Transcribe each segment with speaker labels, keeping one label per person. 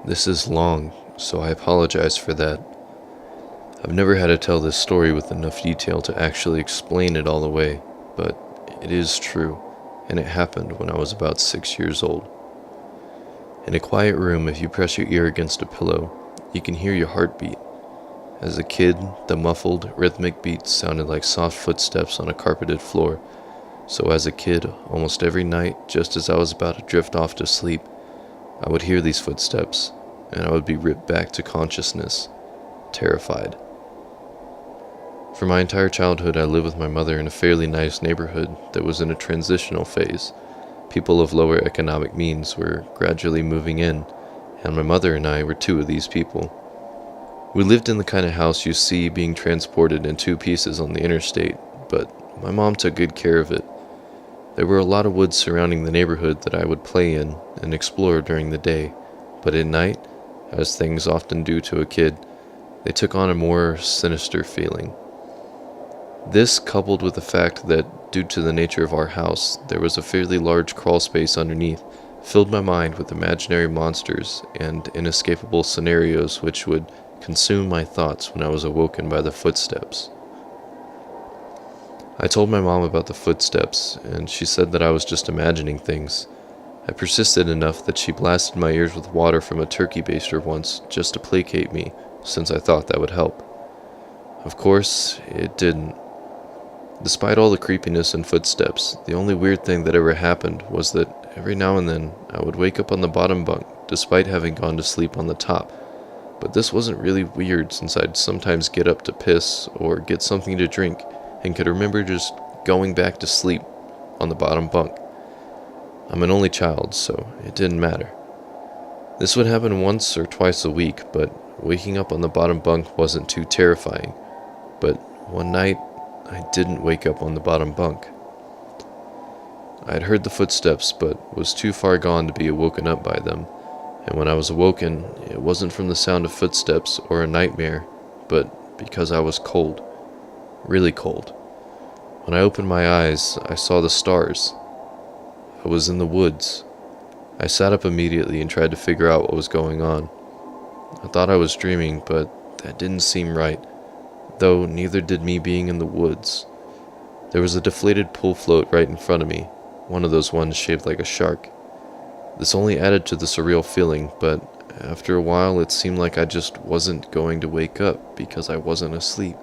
Speaker 1: This is long, so I apologize for that. I've never had to tell this story with enough detail to actually explain it all away, but it is true, and it happened when I was about 6 years old. In a quiet room, if you press your ear against a pillow, you can hear your heartbeat. As a kid, the muffled, rhythmic beats sounded like soft footsteps on a carpeted floor. So as a kid, almost every night, just as I was about to drift off to sleep, I would hear these footsteps, and I would be ripped back to consciousness, terrified. For my entire childhood, I lived with my mother in a fairly nice neighborhood that was in a transitional phase. People of lower economic means were gradually moving in, and my mother and I were two of these people. We lived in the kind of house you see being transported in two pieces on the interstate, but my mom took good care of it. There were a lot of woods surrounding the neighborhood that I would play in and explore during the day, but at night, as things often do to a kid, they took on a more sinister feeling. This, coupled with the fact that, due to the nature of our house, there was a fairly large crawl space underneath, filled my mind with imaginary monsters and inescapable scenarios which would consume my thoughts when I was awoken by the footsteps. I told my mom about the footsteps, and she said that I was just imagining things. I persisted enough that she blasted my ears with water from a turkey baster once just to placate me, since I thought that would help. Of course, it didn't. Despite all the creepiness and footsteps, the only weird thing that ever happened was that every now and then I would wake up on the bottom bunk despite having gone to sleep on the top. But this wasn't really weird since I'd sometimes get up to piss or get something to drink and could remember just going back to sleep on the bottom bunk. I'm an only child, so it didn't matter. This would happen once or twice a week, but waking up on the bottom bunk wasn't too terrifying. But one night, I didn't wake up on the bottom bunk. I had heard the footsteps, but was too far gone to be awoken up by them, and when I was awoken, it wasn't from the sound of footsteps or a nightmare, but because I was cold, really cold. When I opened my eyes, I saw the stars. I was in the woods. I sat up immediately and tried to figure out what was going on. I thought I was dreaming, but that didn't seem right, though neither did me being in the woods. There was a deflated pool float right in front of me, one of those ones shaped like a shark. This only added to the surreal feeling, but after a while it seemed like I just wasn't going to wake up because I wasn't asleep.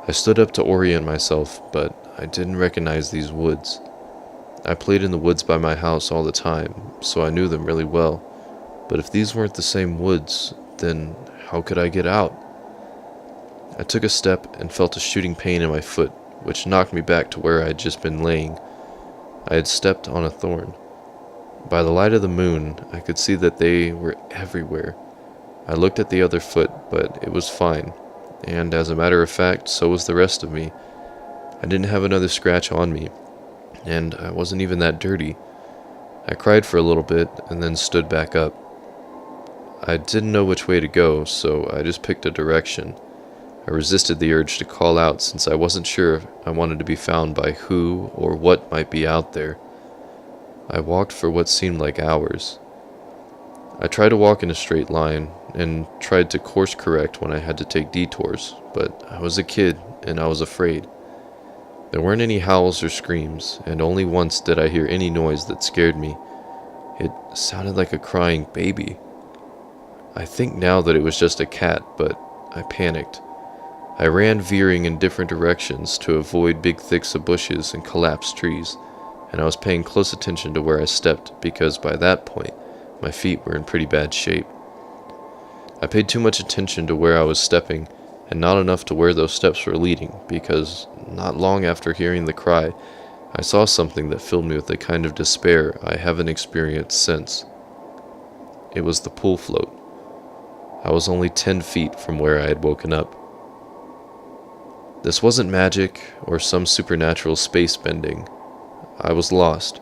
Speaker 1: I stood up to orient myself, but I didn't recognize these woods. I played in the woods by my house all the time, so I knew them really well. But if these weren't the same woods, then how could I get out? I took a step and felt a shooting pain in my foot, which knocked me back to where I had just been laying. I had stepped on a thorn. By the light of the moon, I could see that they were everywhere. I looked at the other foot, but it was fine, and as a matter of fact, so was the rest of me. I didn't have another scratch on me, and I wasn't even that dirty. I cried for a little bit and then stood back up. I didn't know which way to go, so I just picked a direction. I resisted the urge to call out since I wasn't sure I wanted to be found by who or what might be out there. I walked for what seemed like hours. I tried to walk in a straight line and tried to course correct when I had to take detours, but I was a kid and I was afraid. There weren't any howls or screams, and only once did I hear any noise that scared me. It sounded like a crying baby. I think now that it was just a cat, but I panicked. I ran veering in different directions to avoid big thicks of bushes and collapsed trees, and I was paying close attention to where I stepped because by that point, my feet were in pretty bad shape. I paid too much attention to where I was stepping, and not enough to where those steps were leading, because not long after hearing the cry, I saw something that filled me with a kind of despair I haven't experienced since. It was the pool float. I was only 10 feet from where I had woken up. This wasn't magic or some supernatural space bending. I was lost.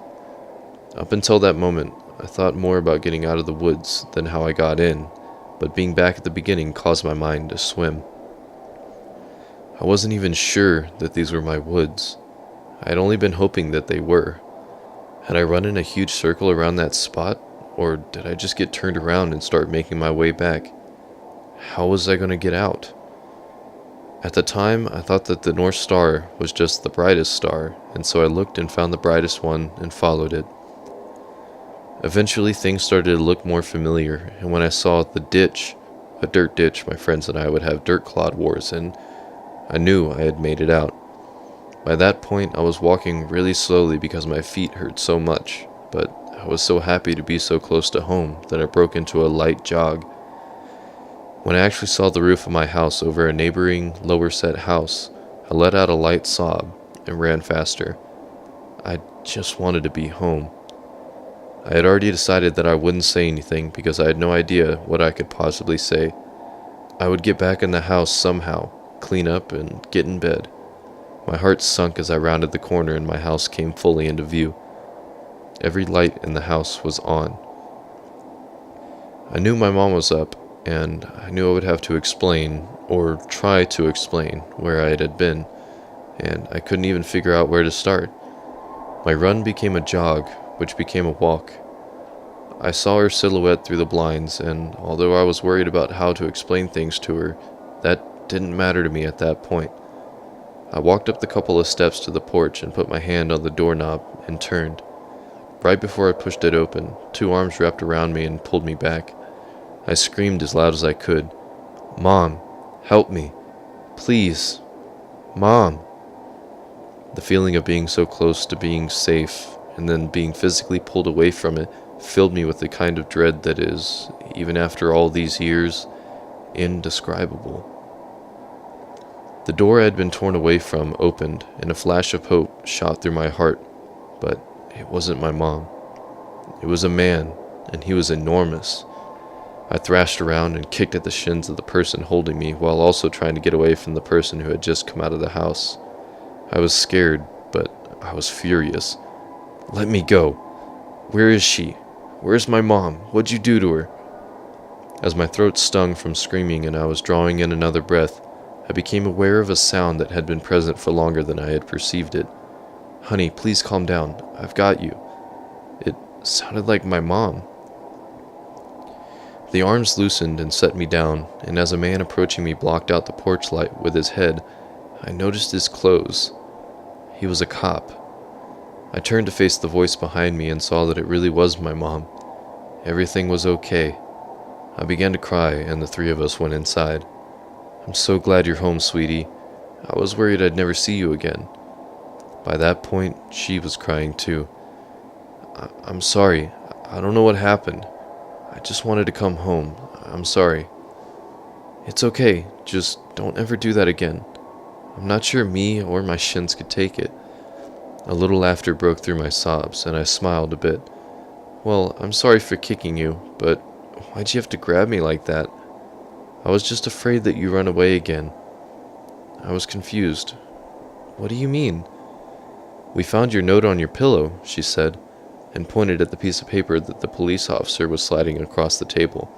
Speaker 1: Up until that moment, I thought more about getting out of the woods than how I got in, but being back at the beginning caused my mind to swim. I wasn't even sure that these were my woods. I had only been hoping that they were. Had I run in a huge circle around that spot, Or did I just get turned around and start making my way back? How was I going to get out? At the time, I thought that the North Star was just the brightest star, and so I looked and found the brightest one and followed it. Eventually, things started to look more familiar, and when I saw the ditch, a dirt ditch my friends and I would have dirt clod wars in, I knew I had made it out. By that point, I was walking really slowly because my feet hurt so much, but I was so happy to be so close to home that I broke into a light jog. When I actually saw the roof of my house over a neighboring lower set house, I let out a light sob and ran faster. I just wanted to be home. I had already decided that I wouldn't say anything because I had no idea what I could possibly say. I would get back in the house somehow, clean up, and get in bed. My heart sunk as I rounded the corner and my house came fully into view. Every light in the house was on. I knew my mom was up, and I knew I would have to explain, or try to explain, where I had been, and I couldn't even figure out where to start. My run became a jog, which became a walk. I saw her silhouette through the blinds, and although I was worried about how to explain things to her, that didn't matter to me at that point. I walked up the couple of steps to the porch and put my hand on the doorknob and turned. Right before I pushed it open, two arms wrapped around me and pulled me back. I screamed as loud as I could, "Mom, help me. Please. Mom." The feeling of being so close to being safe and then being physically pulled away from it filled me with the kind of dread that is, even after all these years, indescribable. The door I had been torn away from opened, and a flash of hope shot through my heart, but it wasn't my mom. It was a man, and he was enormous. I thrashed around and kicked at the shins of the person holding me while also trying to get away from the person who had just come out of the house. I was scared, but I was furious. "Let me go. Where is she? Where's my mom? What'd you do to her?" As my throat stung from screaming and I was drawing in another breath, I became aware of a sound that had been present for longer than I had perceived it. "Honey, please calm down. I've got you." It sounded like my mom. The arms loosened and set me down, and as a man approaching me blocked out the porch light with his head, I noticed his clothes. He was a cop. I turned to face the voice behind me and saw that it really was my mom. Everything was okay. I began to cry, and the three of us went inside. "I'm so glad you're home, sweetie. I was worried I'd never see you again." By that point, she was crying too. I'm sorry. I don't know what happened. I just wanted to come home. I'm sorry." "It's okay. Just don't ever do that again. I'm not sure me or my shins could take it." A little laughter broke through my sobs, and I smiled a bit. "Well, I'm sorry for kicking you, but why'd you have to grab me like that? I was just afraid that you run away again." I was confused. "What do you mean?" "We found your note on your pillow," she said, and pointed at the piece of paper that the police officer was sliding across the table.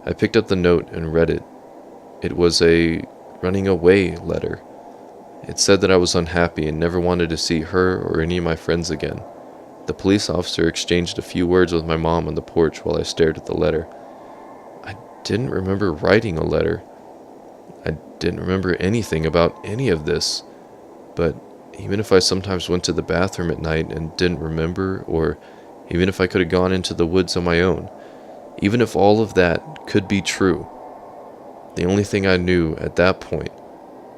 Speaker 1: I picked up the note and read it. It was a running away letter. It said that I was unhappy and never wanted to see her or any of my friends again. The police officer exchanged a few words with my mom on the porch while I stared at the letter. I didn't remember writing a letter. I didn't remember anything about any of this. But even if I sometimes went to the bathroom at night and didn't remember, or even if I could have gone into the woods on my own, even if all of that could be true, the only thing I knew at that point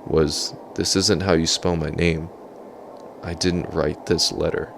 Speaker 1: was this isn't how you spell my name. I didn't write this letter.